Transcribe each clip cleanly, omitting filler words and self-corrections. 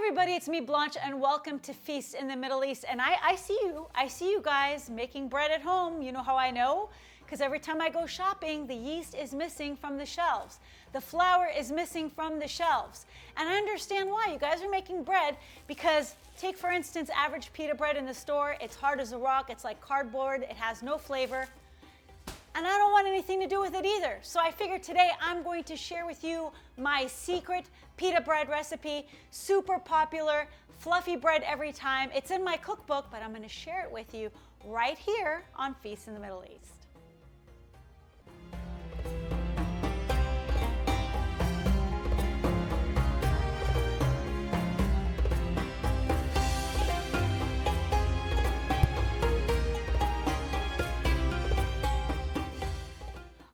everybody, it's me Blanche and welcome to Feast in the Middle East. And I see you guys making bread at home. You know how I know? Because every time I go shopping, the yeast is missing from the shelves. The flour is missing from the shelves. And I understand why. You guys are making bread because take for instance average pita bread in the store. It's hard as a rock. It's like cardboard. It has no flavor. And I don't want anything to do with it either. So I figured today I'm going to share with you my secret pita bread recipe. Super popular, fluffy bread every time. It's in my cookbook, but I'm going to share it with you right here on Feast in the Middle East.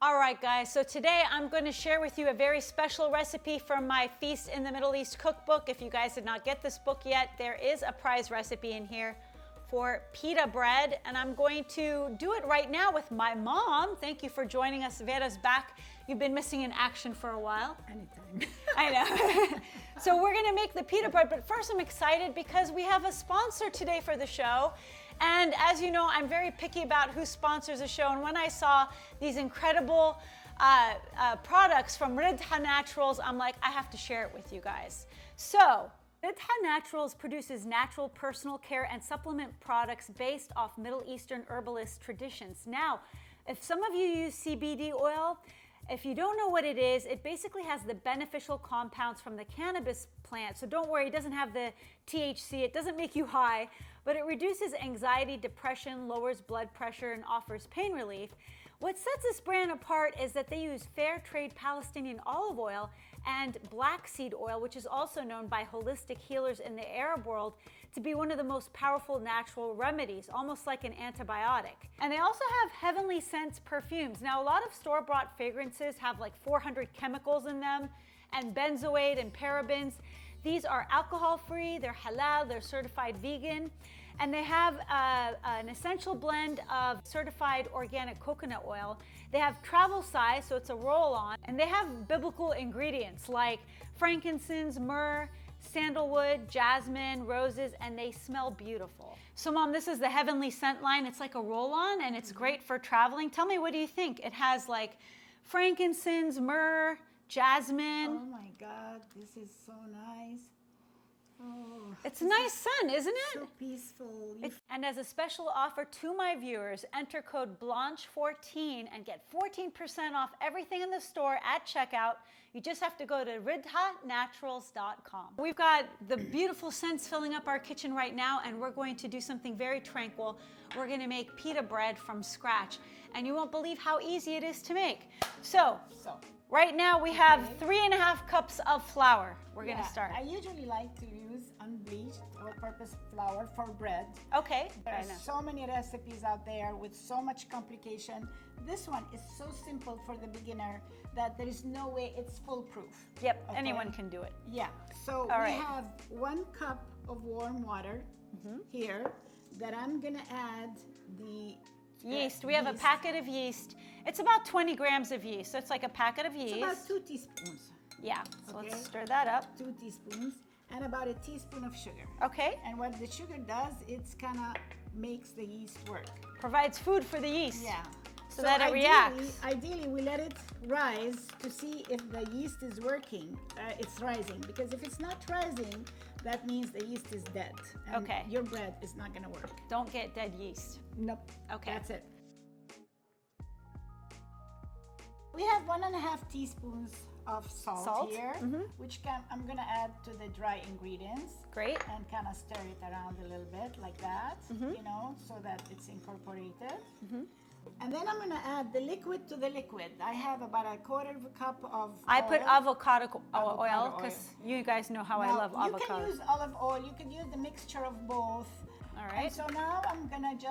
All right, guys, so today I'm going to share with you a very special recipe from my Feast in the Middle East cookbook. If you guys did not get this book yet, there is a prize recipe in here for pita bread, and I'm going to do it right now with my mom. Thank you for joining us. Vera's back. You've been missing in action for a while. Anytime. I know. So we're going to make the pita bread, but first I'm excited because we have a sponsor today for the show. And as you know, I'm very picky about who sponsors the show. And when I saw these incredible products from Ridha Naturals, I'm like, I have to share it with you guys. So Ridha Naturals produces natural personal care and supplement products based off Middle Eastern herbalist traditions. Now, if some of you use CBD oil, if you don't know what it is, it basically has the beneficial compounds from the cannabis plant. So don't worry, it doesn't have the THC, it doesn't make you high, but it reduces anxiety, depression, lowers blood pressure, and offers pain relief. What sets this brand apart is that they use fair trade Palestinian olive oil and black seed oil, which is also known by holistic healers in the Arab world to be one of the most powerful natural remedies, almost like an antibiotic. And they also have heavenly scents perfumes. Now, a lot of store-bought fragrances have like 400 chemicals in them and benzoate and parabens. These are alcohol-free, they're halal, they're certified vegan, and they have an essential blend of certified organic coconut oil. They have travel size, so it's a roll-on, and they have biblical ingredients like frankincense, myrrh, sandalwood, jasmine, roses, and they smell beautiful. So Mom, this is the heavenly scent line. It's like a roll-on, and it's great for traveling. Tell me, what do you think? It has like frankincense, myrrh, jasmine. Oh my God, this is so nice. Oh, it's a nice scent, isn't it? So peaceful. And as a special offer to my viewers, enter code BLANCHE14 and get 14% off everything in the store at checkout. You just have to go to ridhanaturals.com. We've got the beautiful scents filling up our kitchen right now, and we're going to do something very tranquil. We're going to make pita bread from scratch, and you won't believe how easy it is to make. So right now we have 3.5 cups of flour. We're going to start. I usually like to use unbleached all-purpose flour for bread. Okay. There are so many recipes out there with so much complication. This one is so simple for the beginner that there is no way it's foolproof. Yep, okay? Anyone can do it. Yeah, so we have 1 cup of warm water here that I'm gonna add the yeast. We have a packet of yeast. It's about 20 grams of yeast, so it's like a packet of yeast. It's about 2 teaspoons. Yeah, so let's stir that up. 2 teaspoons and about a teaspoon of sugar. Okay. And what the sugar does, it's kind of makes the yeast work. Provides food for the yeast. Yeah. So that it reacts. Ideally, we let it rise to see if the yeast is working. It's rising, because if it's not rising, that means the yeast is dead. And your bread is not going to work. Don't get dead yeast. Nope. Okay. That's it. We have 1.5 teaspoons of salt here, which I'm going to add to the dry ingredients. Great. And kind of stir it around a little bit like that, you know, so that it's incorporated. And then I'm going to add the liquid to the liquid. I have about 1/4 cup of I put avocado oil because you guys know how I love avocado. You can use olive oil. You can use the mixture of both. All right. And so now I'm going to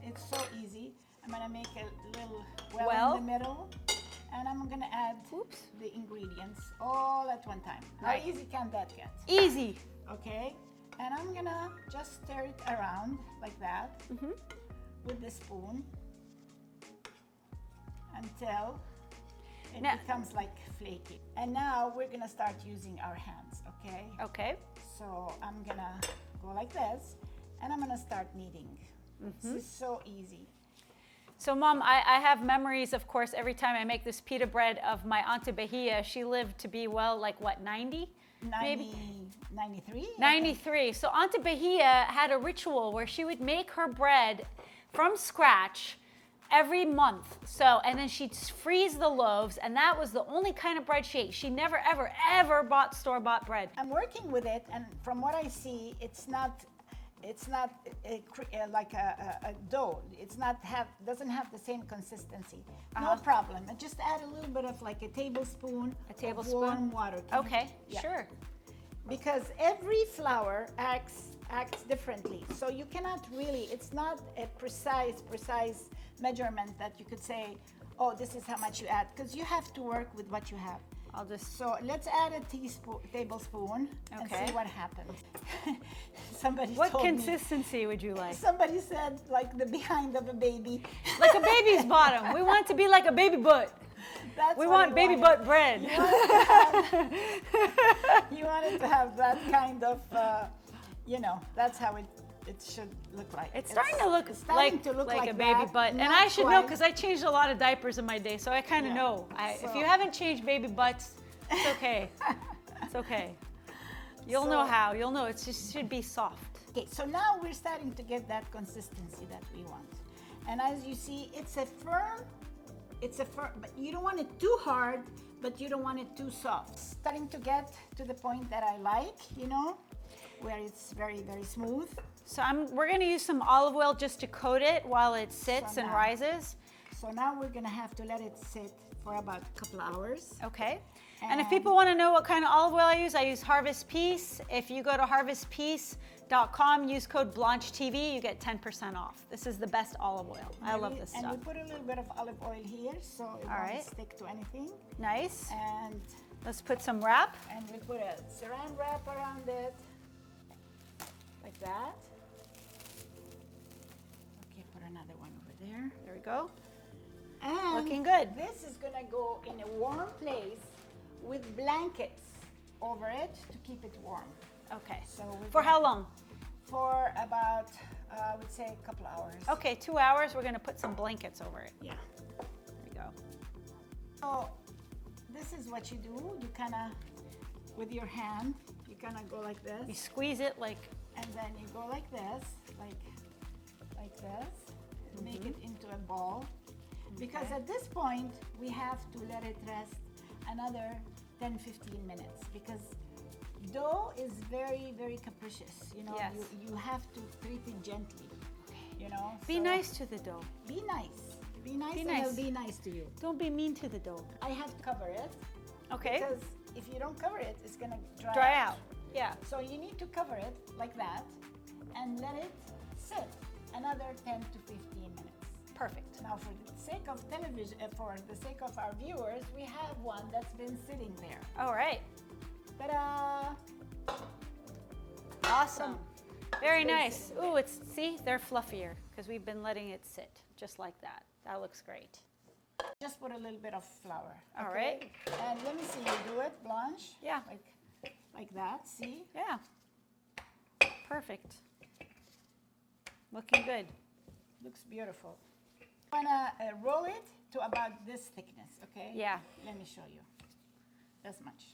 it's so easy. I'm going to make a little well in the middle. And I'm going to add the ingredients all at one time. How easy can that get? Easy. Okay. And I'm going to just stir it around like that with the spoon until it becomes like flaky. And now we're going to start using our hands, okay? Okay. So I'm gonna go like this, and I'm gonna start kneading. This is so easy. So Mom, I have memories, of course, every time I make this pita bread of my Auntie Bahia. She lived to be, well, like what, 90? 93? 93. So Auntie Bahia had a ritual where she would make her bread from scratch every month. So, and then she'd freeze the loaves, and that was the only kind of bread she ate. She never, ever, ever bought store-bought bread. I'm working with it, and from what I see, it's not like a dough. Doesn't have the same consistency. No problem. And just add a little bit of like a tablespoon of warm water. Okay, sure. Because every flour acts differently. So you cannot really, it's not a precise measurement that you could say, oh, this is how much you add, because you have to work with what you have. So let's add a tablespoon and see what happens. What consistency would you like? Somebody said like the behind of a baby. Like a baby's bottom. We want it to be like a baby butt. We want baby butt bread. You want it to have that kind of, that's how it should look like. It's starting to look like a baby butt. And I should know because I changed a lot of diapers in my day, so I kind of know. If you haven't changed baby butts, it's okay. It's okay. You'll know how. You'll know. It just should be soft. Okay, so now we're starting to get that consistency that we want. And as you see, it's a firm, but you don't want it too hard, but you don't want it too soft. Starting to get to the point that I like, where it's very, very smooth. So we're going to use some olive oil just to coat it while it sits and rises. So now we're going to have to let it sit for about a couple of hours. Okay. And if people want to know what kind of olive oil I use Harvest Peace. If you go to harvestpeace.com, use code Blanche TV, you get 10% off. This is the best olive oil. I love this stuff. And we put a little bit of olive oil here, so it won't stick to anything. Nice. And let's put some wrap. And we put a saran wrap around it, like that. Okay, put another one over there. There we go. And looking good. This is gonna go in a warm place with blankets over it to keep it warm. Okay. So for how long? For about, I would say a couple hours. Okay, 2 hours. We're going to put some blankets over it. Yeah. There we go. So this is what you do. You kind of, with your hand, you kind of go like this. You squeeze it like. And then you go like this, like this. Make it into a ball. Because at this point, we have to let it rest another 10-15 minutes, because dough is very, very capricious. Yes. You have to treat it gently. Be nice to the dough. Be nice. Be nice, and it'll be nice to you. Don't be mean to the dough. I have to cover it. Okay. Because if you don't cover it, it's gonna dry out. Yeah. So you need to cover it like that and let it sit another 10 to 15 minutes. Perfect. Now, for the sake of television, for the sake of our viewers, we have one that's been sitting there. All right. Ta-da! Awesome. Very nice. Ooh, see, they're fluffier because we've been letting it sit just like that. That looks great. Just put a little bit of flour. All right. And let me see you do it, Blanche. Yeah. Like that, see? Yeah. Perfect. Looking good. Looks beautiful. I'm gonna roll it to about this thickness, okay? Yeah. Let me show you. This much.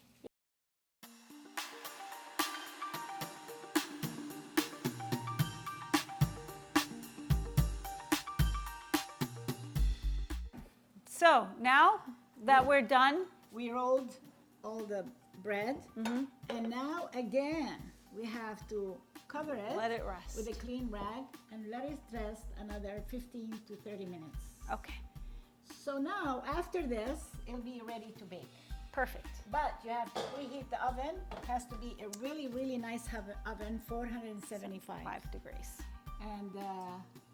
So now that we're done, we rolled all the bread, and now again we have to cover it. Let it rest with a clean rag and let it rest another 15 to 30 minutes. Okay. So now after this, it'll be ready to bake. Perfect. But you have to preheat the oven. It has to be a really, really nice oven, 475 degrees. And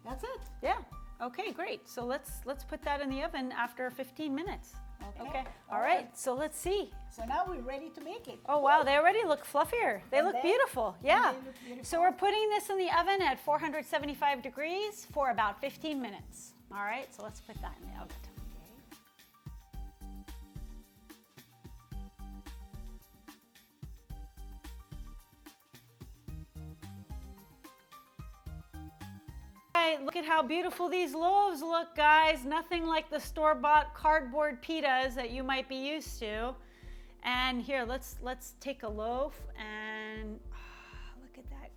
that's it. Yeah. Okay, great. So let's put that in the oven after 15 minutes. Okay. All right. So let's see. So now we're ready to bake it. Oh wow, they already look fluffier. They look beautiful. Yeah. They look beautiful. So we're putting this in the oven at 475 degrees for about 15 minutes. All right. So let's put that in the oven. right, look at how beautiful these loaves look, guys. Nothing like the store-bought cardboard pitas that you might be used to. And here, let's take a loaf and look at that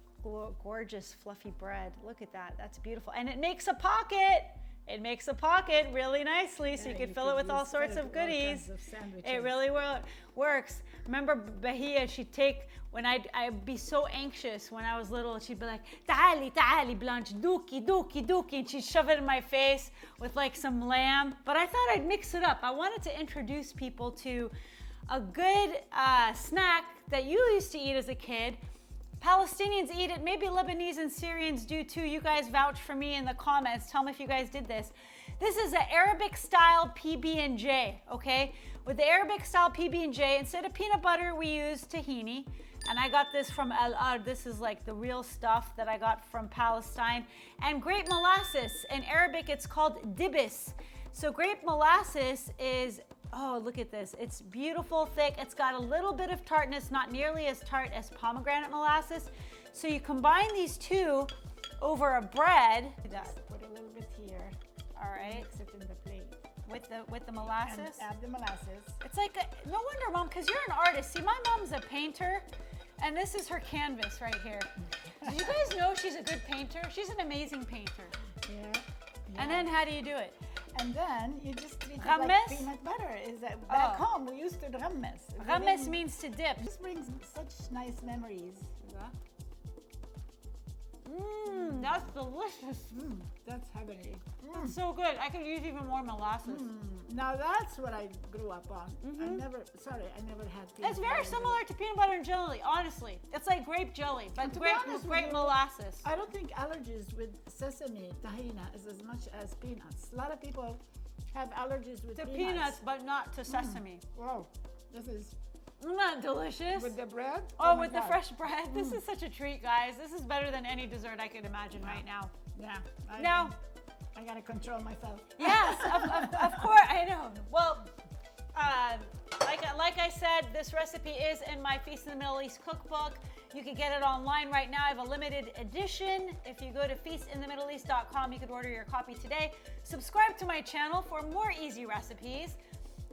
gorgeous fluffy bread. Look at that. That's beautiful. And it makes a pocket. It makes a pocket really nicely, so you could fill it with all sorts of goodies. It really works. Remember Bahia, she'd take, when I'd be so anxious when I was little, she'd be like, "Ta'ali, ta'ali, Blanche, duki, duki, duki," and she'd shove it in my face with like some lamb. But I thought I'd mix it up. I wanted to introduce people to a good snack that you used to eat as a kid. Palestinians eat it, maybe Lebanese and Syrians do too. You guys vouch for me in the comments. Tell me if you guys did this. This is an Arabic style PB&J, okay? With the Arabic style PB&J, instead of peanut butter, we use tahini. And I got this from Al Ard. This is like the real stuff that I got from Palestine. And grape molasses. In Arabic, it's called dibis. So grape molasses is, oh, look at this. It's beautiful, thick. It's got a little bit of tartness, not nearly as tart as pomegranate molasses. So you combine these two over a bread. Just put a little bit here. All right. Mix it in the plate. With the molasses? And add the molasses. It's like, no wonder, Mom, because you're an artist. See, my mom's a painter, and this is her canvas right here. Did you guys know she's a good painter? She's an amazing painter. Yeah. And then how do you do it? And then you just treat it Hummus? like peanut butter. Is that back home we used to do hummus. Hummus means to dip. This brings such nice memories. That's delicious. That's heavenly. It's so good. I could use even more molasses. Now that's what I grew up on. I never had peanut It's very butter. similar to peanut butter and jelly, honestly. It's like grape jelly, but To be grape honest with with grape you, molasses. I don't think allergies with sesame tahina is as much as peanuts. A lot of people have allergies with To peanuts, but not to sesame. Wow, this is Isn't that delicious? with the bread. Oh, my with the God. fresh bread. This is such a treat, guys. This is better than any dessert I could imagine right now. Yeah. Now, I gotta control myself. yes, of course, I know. Well, like I said, this recipe is in my Feast in the Middle East cookbook. You can get it online right now. I have a limited edition. If you go to feastinthemiddleeast.com, you can order your copy today. Subscribe to my channel for more easy recipes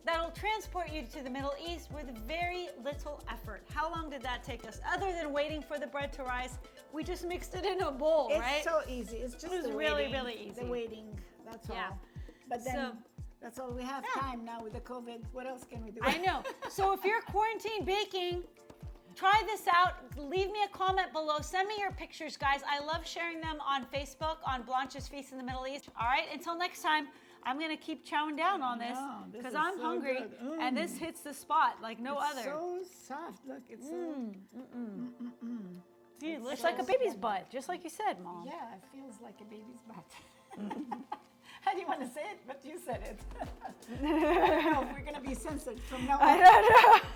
that'll transport you to the Middle East with very little effort. How long did that take us? Other than waiting for the bread to rise, we just mixed it in a bowl, It's right? so easy. It's just It was the really, waiting, really easy. The waiting, that's Yeah. all. But then So- that's all we have time now with the COVID. What else can we do? I know. So if you're quarantine baking, try this out. Leave me a comment below. Send me your pictures, guys. I love sharing them on Facebook, on Blanche's Feast in the Middle East. All right, until next time, I'm going to keep chowing down on this know, this because is I'm so hungry, good. and this hits the spot like no It's other. so soft. Look, it's so. See, it looks like a baby's butt, just like you said, Mom. Yeah, it feels like a baby's butt. How do you want to say it? But you said it. I don't know if we're gonna be censored from now on. I don't know.